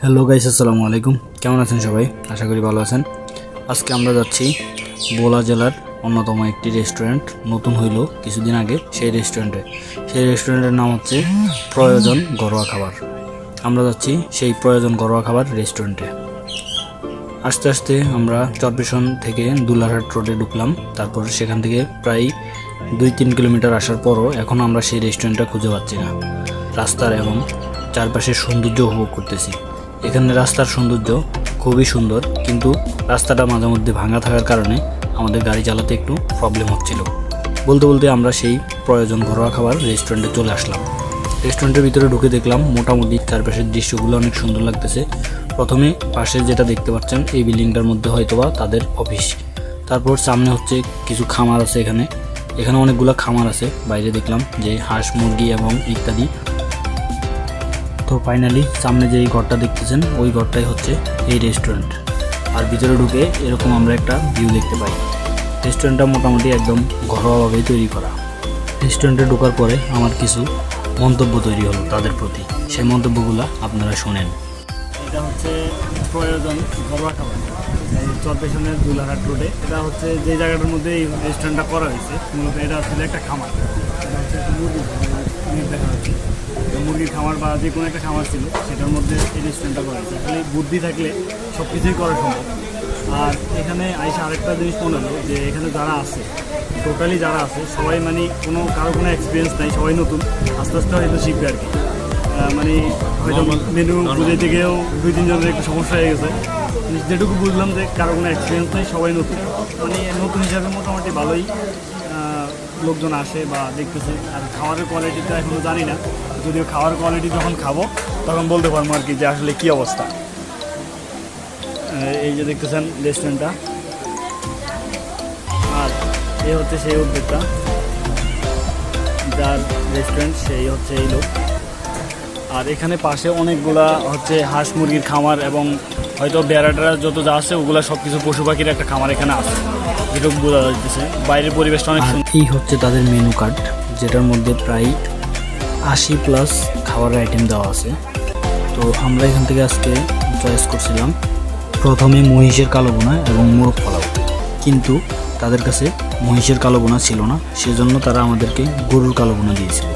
Hello guys, আসসালামু আলাইকুম। কেমন আছেন সবাই? আশা করি ভালো আছেন। আজকে আমরা যাচ্ছি ভোলা জেলার অন্যতম একটি রেস্টুরেন্ট, নতুন হইল কিছুদিন আগে। সেই রেস্টুরেন্টের নাম হচ্ছে প্রয়োজন ঘরোয়া খাবার। আমরা যাচ্ছি সেই প্রয়োজন ঘরোয়া খাবার রেস্টুরেন্টে। আস্তে আস্তে আমরা চরপেশন থেকে দুলারহাট রোডে ঢুকলাম। তারপর সেখান থেকে প্রায় 2-3 কিলোমিটার আসার পরও এখন আমরা সেই রেস্টুরেন্টটা খুঁজে পাচ্ছি না। রাস্তার এবং চারপাশের সৌন্দর্য উপভোগ করতেছি। এখানে রাস্তার সৌন্দর্য খুবই সুন্দর, কিন্তু রাস্তাটা মাঝে মধ্যে ভাঙা থাকার কারণে আমাদের গাড়ি চালাতে একটু প্রবলেম হচ্ছিল। বলতে বলতে আমরা সেই প্রয়োজন ঘরোয়া খাবার রেস্টুরেন্টে চলে আসলাম। রেস্টুরেন্টের ভিতরে ঢুকে দেখলাম মোটামুটি চারপাশের দৃশ্যগুলো অনেক সুন্দর লাগতেছে। প্রথমে পাশে যেটা দেখতে পাচ্ছেন, এই বিল্ডিংটার মধ্যে হয়তোবা তাদের অফিস। তারপর সামনে হচ্ছে কিছু খামার আছে। এখানে অনেকগুলো খামার আছে। বাইরে দেখলাম যে হাঁস, মুরগি এবং ইত্যাদি। তো ফাইনালি সামনে যে এই ঘরটা দেখতেছেন, ওই ঘরটাই হচ্ছে এই রেস্টুরেন্ট। আর ভিতরে ঢুকে এরকম আমরা একটা ভিউ দেখতে পাই। রেস্টুরেন্টটা মোটামুটি একদম ঘরোয়াভাবেই তৈরি করা। রেস্টুরেন্টে ঢোকার পরে আমার কিছু মন্তব্য তৈরি হলো তাদের প্রতি। সেই মন্তব্যগুলো আপনারা শোনেন। এটা হচ্ছে প্রয়োজন ঘরোয়া খাবার, এই চরপেশনের দুলারহাট রোডে। এটা হচ্ছে যে জায়গাটার মধ্যে এই রেস্টুরেন্টটা করা হয়েছে, মূলত এটা আসলে একটা খামার। এটা হচ্ছে একটা মুরগির খামার দেখা যাচ্ছে। মুরগির খামার বা যে কোনো একটা খামার ছিল, সেটার মধ্যে এই রেস্টুরেন্টটা করা হয়েছে। আসলে বুদ্ধি থাকলে সব কিছুই করা সম্ভব। আর এখানে আইসা আরেকটা জিনিস মনে হলো যে এখানে যারা আছে, টোটালি যারা আছে সবাই কারো কোনো এক্সপিরিয়েন্স নাই, সবাই নতুন। আস্তে আস্তে হয়তো শিখবে আর কি। হয়তো মেনু বুঝাইতে গিয়েও 2-3 জনের একটু সমস্যা হয়ে গেছে। যেটুকু বুঝলাম যে কারো কোনো এক্সপিরিয়েন্স নেই, সবাই নতুন। নতুন হিসাবে মোটামুটি ভালোই লোকজন আসে বা দেখতেছে। আর খাবারের কোয়ালিটিটা এখনও জানি না, যদিও খাওয়ার কোয়ালিটি যখন খাবো তখন বলতে পারবো আর কি যে আসলে কী অবস্থা। এই যে দেখতেছেন রেস্টুরেন্টটা, আর এই হচ্ছে সেই উদ্যোক্তা, যার রেস্টুরেন্ট সেই হচ্ছে এই লোক। আর এখানে পাশে অনেকগুলা হচ্ছে হাঁস মুরগির খামার এবং হয়তো বেড়াটারা যত যা আছে ওগুলা সব কিছু পশু পাখির একটা খামার এখানে আছে, যেটুকু বোঝা যাচ্ছে। বাইরের পরিবেশটা অনেক সুন্দর। এই হচ্ছে তাদের মেনু কার্ড, যেটার মধ্যে প্রায় 80+ খাবারের আইটেম দেওয়া আছে। তো আমরা এখান থেকে আজকে চয়েস করছিলাম প্রথমে মহিষের কালো বোনা এবং মোরগ পোলাও, কিন্তু তাদের কাছে মহিষের কালো বোনা ছিল না, সেজন্য তারা আমাদেরকে গরুর কালো বোনা দিয়েছিল।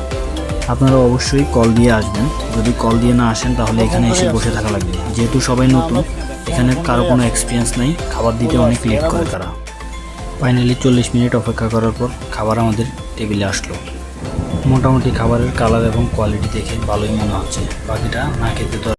আপনারা অবশ্যই কল দিয়ে আসবেন। যদি কল দিয়ে না আসেন তাহলে এখানে এসে বসে থাকা লাগবে, যেহেতু সবাই নতুন। এখানে কারো কোনো এক্সপিরিয়েন্স নেই, খাবার দিতে অনেক লেট করে তারা। ফাইনালি 40 মিনিট অপেক্ষা করার পর খাবার আমাদের টেবিলে আসলো। মোটামুটি খাবারের কালার এবং কোয়ালিটি দেখে ভালোই মনে হচ্ছে। বাকিটা না খেতে তো